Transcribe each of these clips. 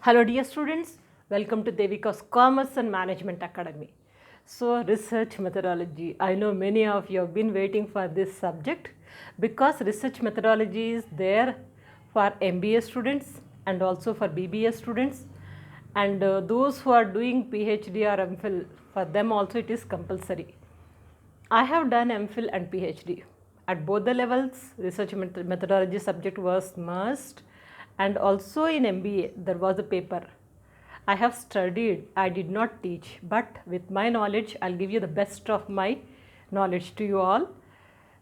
Hello dear students, welcome to Devika's Commerce and Management Academy. So research methodology, I know many of you have been waiting for this subject because research methodology is there for MBA students and also for BBA students, and those who are doing PhD or MPhil, for them also it is compulsory. I have done MPhil and PhD. At both the levels, research methodology subject was must, and also in MBA there was a paper. I have studied, I did not teach, but with my knowledge I'll give you the best of my knowledge to you all.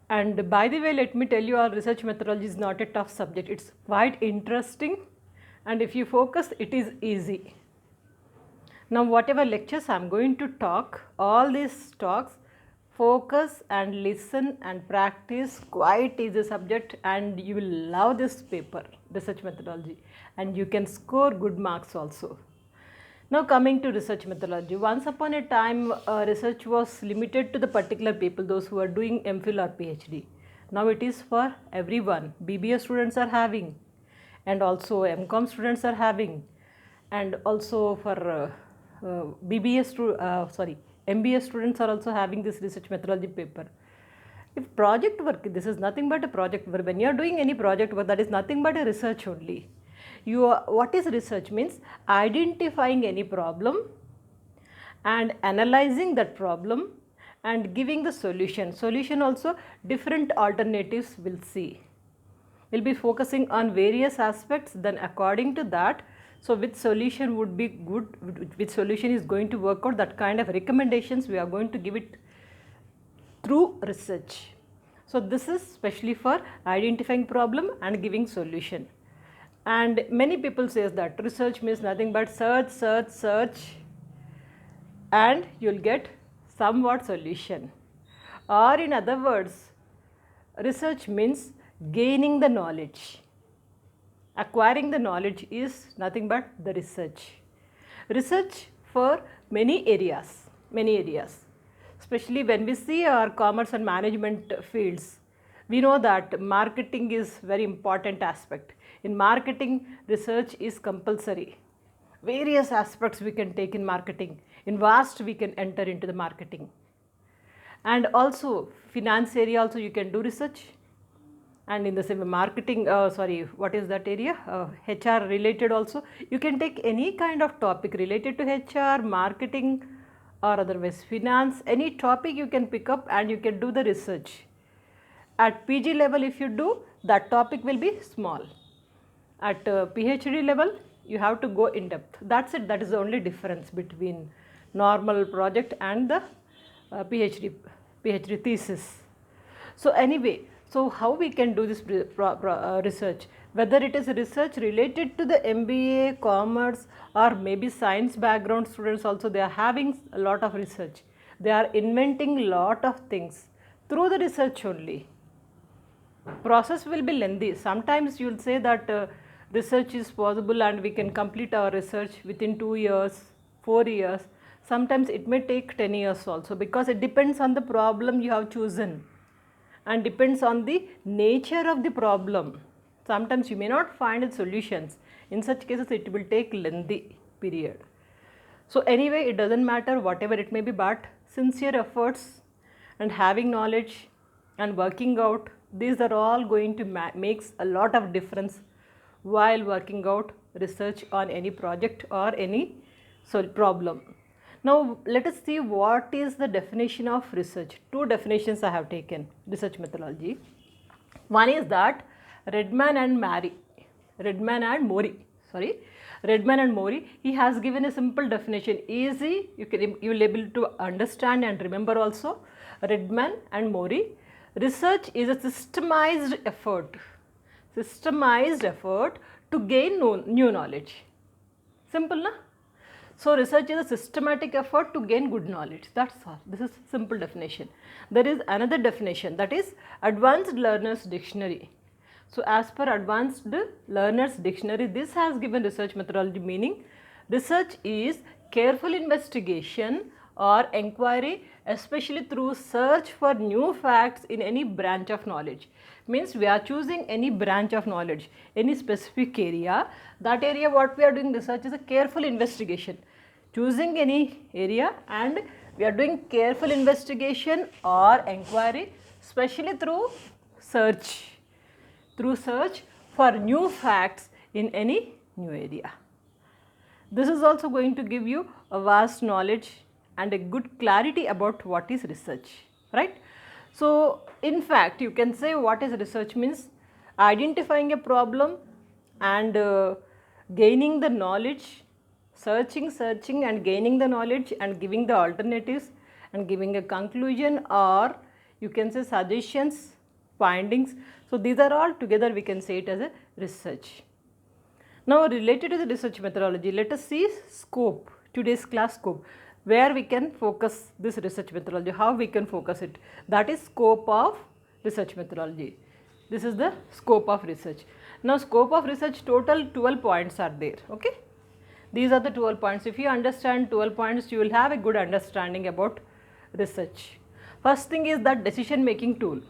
And by the way, let me tell you, our research methodology is not a tough subject. It's quite interesting, and if you focus, it is easy. Now whatever lectures I am going to talk, all these talks, focus and listen and practice, quite easy subject, and you will love this paper, research methodology, and you can score good marks also. Now coming to research methodology, once upon a time research was limited to the particular people, those who are doing MPhil or PhD. Now it is for everyone. BBA students are having, and also MCom students are having, and also for MBA students are also having this research methodology paper. If project work, this is nothing but a project work. When you are doing any project work, that is nothing but a research only. What is research means? Identifying any problem and analyzing that problem and giving the solution. Solution also different alternatives will see. We'll be focusing on various aspects, then according to that, so which solution would be good, which solution is going to work out, that kind of recommendations we are going to give it through research. So this is specially for identifying problem and giving solution. And many people says that research means nothing but search and you'll get somewhat solution. Or in other words, research means gaining the knowledge. Acquiring the knowledge is nothing but the research. Research for many areas, especially when we see our commerce and management fields. We know that marketing is very important aspect. In marketing, research is compulsory. Various aspects we can take in marketing. In vast, we can enter into the marketing. And also finance area also you can do research. And in the same marketing, what is that area? HR related also. You can take any kind of topic related to HR, marketing, or otherwise finance. Any topic you can pick up and you can do the research. At PG level, if you do, that topic will be small. At PhD level, you have to go in depth. That's it. That is the only difference between normal project and the PhD thesis. So anyway, so how we can do this research? Whether it is research related to the MBA, commerce, or maybe science background students also, they are having a lot of research. They are inventing lot of things through the research only. Process will be lengthy. Sometimes you will say that research is possible and we can complete our research within 2 years, 4 years. Sometimes it may take 10 years also, because it depends on the problem you have chosen and depends on the nature of the problem. Sometimes you may not find solutions. In such cases, it will take lengthy period. So anyway, it doesn't matter whatever it may be, but sincere efforts and having knowledge and working out, these are all going to makes a lot of difference while working out research on any project or any problem. Now let us see what is the definition of research. Two definitions I have taken, research methodology. One is that Redman and Mori, he has given a simple definition, easy, you will be able to understand and remember also. Redman and Mori, research is a systemized effort to gain new knowledge. Simple, na? So research is a systematic effort to gain good knowledge. That's all. This is simple definition. There is another definition, that is Advanced Learners Dictionary. So as per Advanced Learners Dictionary, this has given research methodology meaning. Research is careful investigation or inquiry, especially through search for new facts in any branch of knowledge. means we are choosing any branch of knowledge, any specific area. That area what we are doing research is a careful investigation. Choosing any area and we are doing careful investigation or inquiry, especially through search for new facts in any new area. This is also going to give you a vast knowledge and a good clarity about what is research, right? So, in fact, you can say what is research means identifying a problem and gaining the knowledge, searching and gaining the knowledge and giving the alternatives and giving a conclusion, or you can say suggestions, findings. So, these are all together we can say it as a research. Now, related to the research methodology, let us see scope, today's class scope, where we can focus this research methodology, how we can focus it. That is scope of research methodology. This is the scope of research. Now, scope of research, total 12 points are there, okay. These are the 12 points. If you understand 12 points, you will have a good understanding about research. First thing is that decision making tool.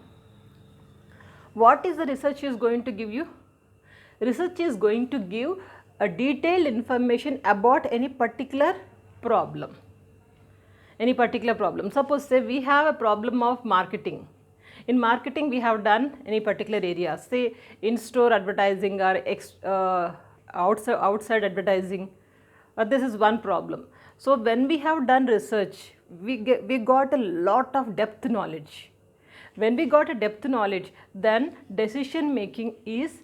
What is the research is going to give you? Research is going to give a detailed information about any particular problem. Suppose say we have a problem of marketing. In marketing we have done any particular area, say in-store advertising or outside advertising. This is one problem. So, when we have done research, we got a lot of depth knowledge. When we got a depth knowledge, then decision making is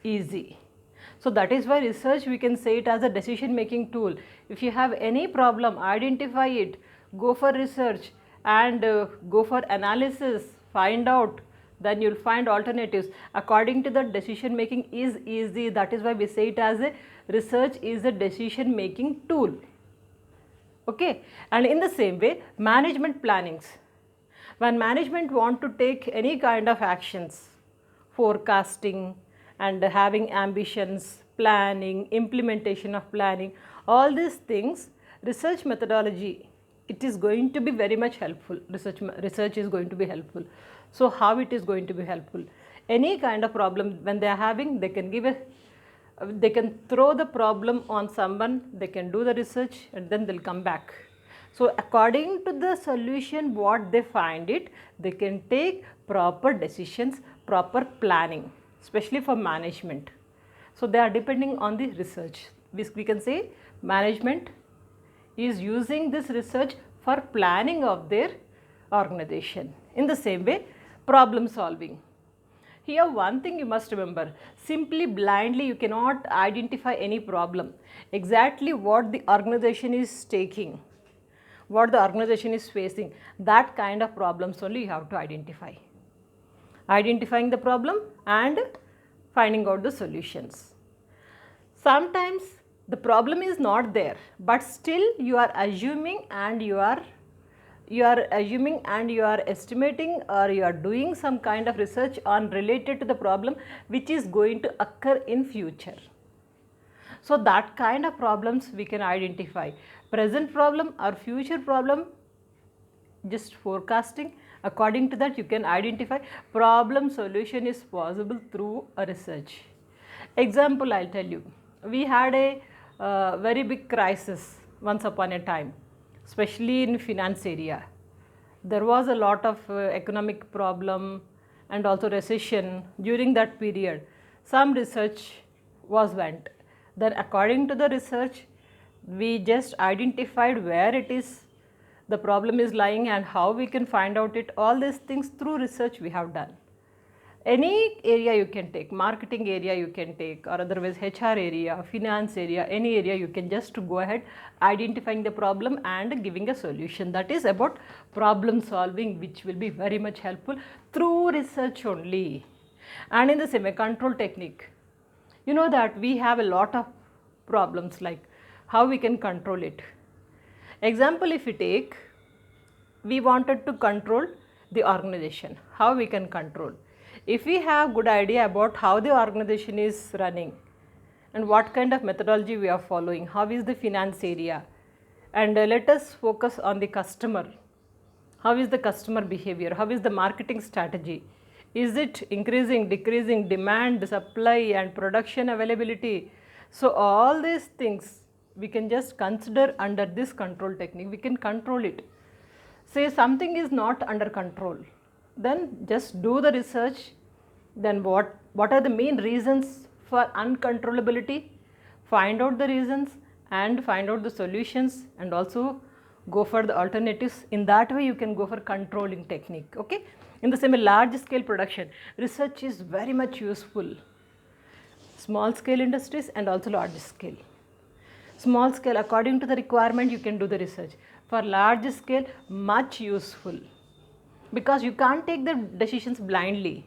easy. So, that is why research we can say it as a decision making tool. If you have any problem, identify it, go for research and go for analysis, find out, then you will find alternatives. According to that, decision making is easy. That is why we say it as a research is a decision making tool, okay. And in the same way, management plannings. When management want to take any kind of actions, forecasting and having ambitions, planning, implementation of planning, all these things, research methodology, it is going to be very much helpful. Research is going to be helpful. So, how it is going to be helpful? Any kind of problem when they are having, they can throw the problem on someone, they can do the research and then they will come back. So, according to the solution what they find it, they can take proper decisions, proper planning, especially for management. So, they are depending on the research. We can say management is using this research for planning of their organization. In the same way, problem solving. Here one thing you must remember, simply blindly you cannot identify any problem. Exactly what the organization is taking, what the organization is facing, that kind of problems only you have to identify. Identifying the problem and finding out the solutions. Sometimes the problem is not there, but still you are assuming and you are estimating, or you are doing some kind of research on related to the problem which is going to occur in future. So, that kind of problems we can identify. Present problem or future problem, just forecasting. According to that, you can identify problem solution is possible through a research. Example I will tell you. We had a very big crisis once upon a time, especially in finance area. There was a lot of economic problem and also recession during that period. Some research was went. Then according to the research, we just identified where it is, the problem is lying and how we can find out it. All these things through research we have done. Any area you can take, marketing area you can take, or otherwise HR area, finance area, any area you can just go ahead identifying the problem and giving a solution. That is about problem solving, which will be very much helpful through research only. And in the same control technique, you know that we have a lot of problems, like how we can control it. Example, if we take, we wanted to control the organization, how we can control. If we have good idea about how the organization is running and what kind of methodology we are following, how is the finance area, and let us focus on the customer, how is the customer behavior, how is the marketing strategy. Is it increasing, decreasing, demand, supply and production availability? So all these things we can just consider under this control technique. We can control it. Say something is not under control, then just do the research. Then what are the main reasons for uncontrollability? Find out the reasons and find out the solutions, and also go for the alternatives. In that way you can go for controlling technique. Okay. In the same large scale production, research is very much useful. Small scale industries and also large scale. Small scale, according to the requirement you can do the research. For large scale, much useful, because you can't take the decisions blindly.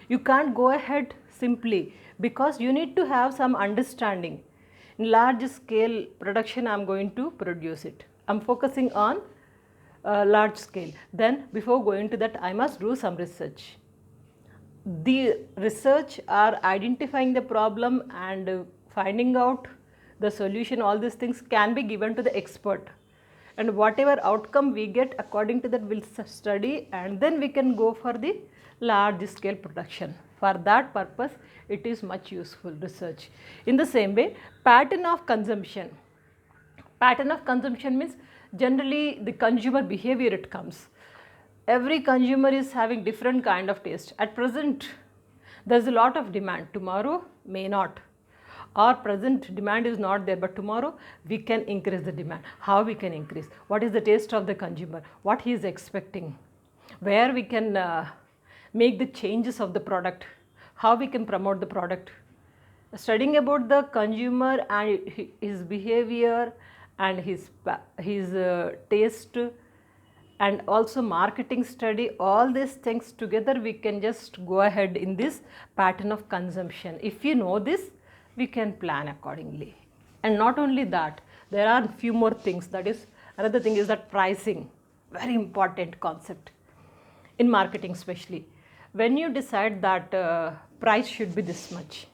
You can't go ahead simply, because you need to have some understanding. In large scale production I am going to produce it. I am focusing on large scale. Then before going to that I must do some research. The research are identifying the problem and finding out the solution. All these things can be given to the expert, and whatever outcome we get, according to that we'll study, and then we can go for the large scale production. For that purpose it is much useful research. In the same way, pattern of consumption. Pattern of consumption means generally the consumer behavior it comes. Every consumer is having different kind of taste. At present there is a lot of demand, tomorrow may not. Or present demand is not there, but tomorrow we can increase the demand. How we can increase? What is the taste of the consumer? What he is expecting? Where we can make the changes of the product? How we can promote the product? Studying about the consumer and his behavior and his taste, and also marketing study, all these things together we can just go ahead in this pattern of consumption. If you know this, we can plan accordingly. And not only that, there are few more things. That is, another thing is that pricing, very important concept in marketing especially. When you decide that price should be this much,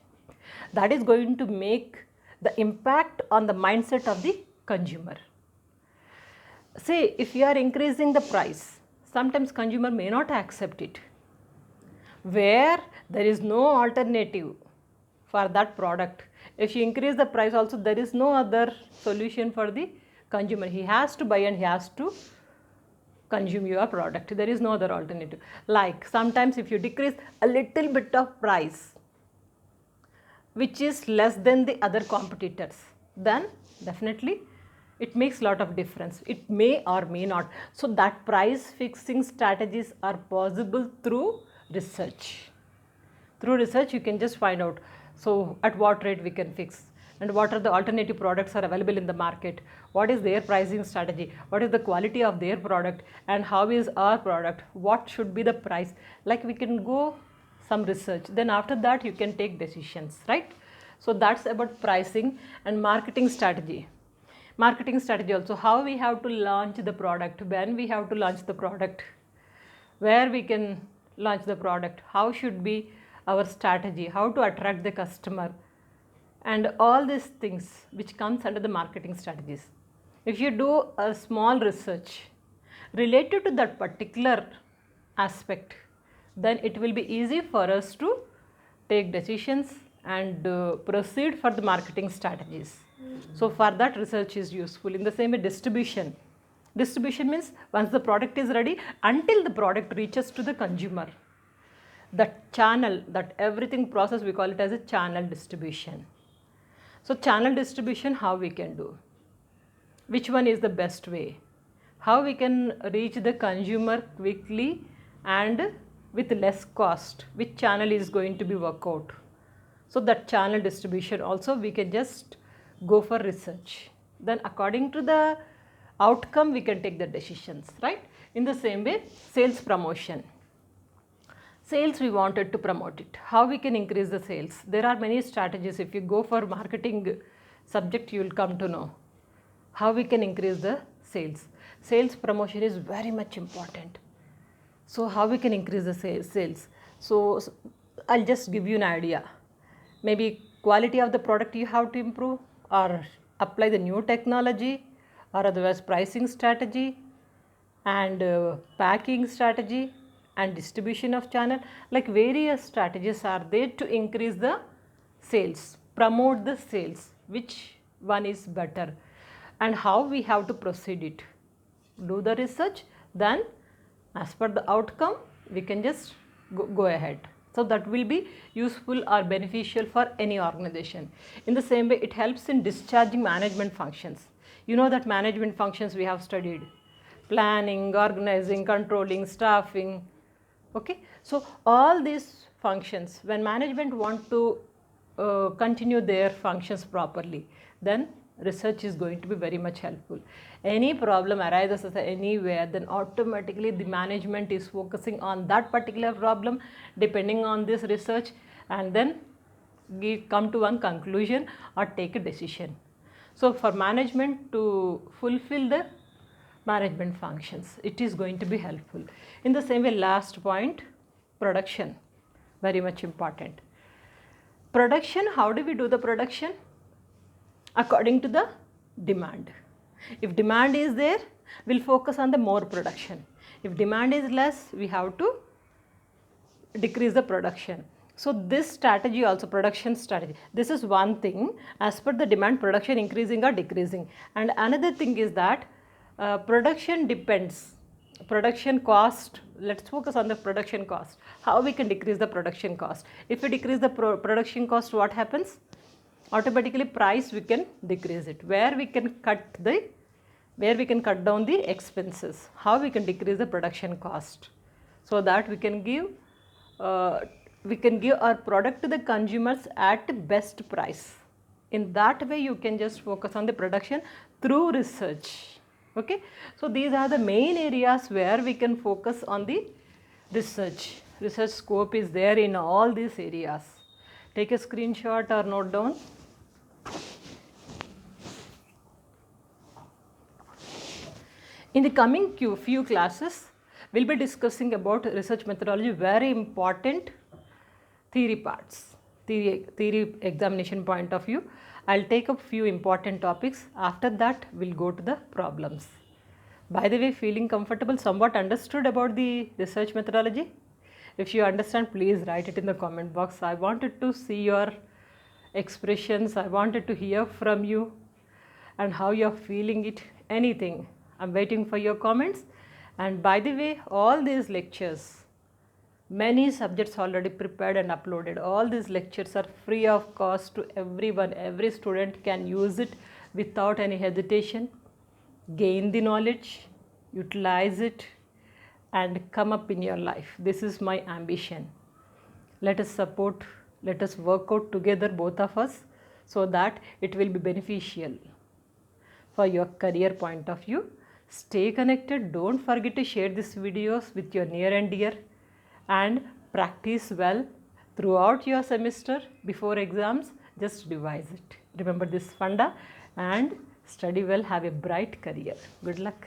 that is going to make the impact on the mindset of the consumer. Say if you are increasing the price, sometimes consumer may not accept it, where there is no alternative for that product. If you increase the price also, there is no other solution for the consumer. He has to buy and he has to consume your product. There is no other alternative. Like sometimes if you decrease a little bit of price, which is less than the other competitors, then definitely it makes lot of difference. It may or may not. So that price fixing strategies are possible through research. Through research you can just find out, so at what rate we can fix, and what are the alternative products are available in the market, what is their pricing strategy, what is the quality of their product, and how is our product, what should be the price. Like we can go some research, then after that you can take decisions, right? So that's about pricing. And marketing strategy. Marketing strategy also, how we have to launch the product, when we have to launch the product, where we can launch the product, how should be our strategy, how to attract the customer, and all these things which comes under the marketing strategies. If you do a small research related to that particular aspect, then it will be easy for us to take decisions and proceed for the marketing strategies. So for that research is useful. In the same way, distribution. Distribution means once the product is ready, until the product reaches to the consumer, that channel, that everything process, we call it as a channel distribution. So channel distribution, how we can do, which one is the best way, how we can reach the consumer quickly and with less cost, which channel is going to be work out. So that channel distribution also we can just go for research. Then according to the outcome we can take the decisions, right? In the same way, sales promotion. Sales, we wanted to promote it. How we can increase the sales? There are many strategies. If you go for marketing subject, you will come to know how we can increase the sales. Sales promotion is very much important. So how we can increase the sales? So I'll just give you an idea. Maybe quality of the product you have to improve, or apply the new technology, or otherwise pricing strategy and packing strategy, and distribution of channel, like various strategies are there to increase the sales, promote the sales, which one is better and how we have to proceed it. Do the research, then as per the outcome we can just go ahead. So that will be useful or beneficial for any organization. In the same way, it helps in discharging management functions. You know that management functions we have studied: planning, organizing, controlling, staffing. Okay, so all these functions, when management want to continue their functions properly, then research is going to be very much helpful. Any problem arises anywhere, then automatically the management is focusing on that particular problem depending on this research, and then come to one conclusion or take a decision. So for management to fulfill the management functions, it is going to be helpful. In the same way, last point, production, very much important. Production, how do we do the production? According to the demand. If demand is there, we'll focus on the more production. If demand is less, we have to decrease the production. So this strategy also, production strategy, this is one thing. As per the demand, production increasing or decreasing. And another thing is that production depends, production cost, let's focus on the production cost. How we can decrease the production cost? If we decrease the production cost, what happens? Automatically price we can decrease it. Where we can cut down the expenses, how we can decrease the production cost, so that we can give our product to the consumers at best price. In that way, you can just focus on the production through research. Okay, so these are the main areas where we can focus on the research. Research scope is there in all these areas. Take a screenshot or note down. In the coming few classes, we'll be discussing about research methodology, very important theory parts, theory examination point of view. I'll take up few important topics. After that, we'll go to the problems. By the way, feeling comfortable, somewhat understood about the research methodology? If you understand, please write it in the comment box. I wanted to see your expressions. I wanted to hear from you and how you're feeling it, anything. I'm waiting for your comments. And by the way, all these lectures, many subjects already prepared and uploaded. All these lectures are free of cost to everyone. Every student can use it without any hesitation, gain the knowledge, utilize it, and come up in your life. This is my ambition. Let us support, let us work out together, both of us, so that it will be beneficial for your career point of view. Stay connected. Don't forget to share these videos with your near and dear, and practice well throughout your semester. Before exams, just revise it. Remember this funda and study well. Have a bright career. Good luck.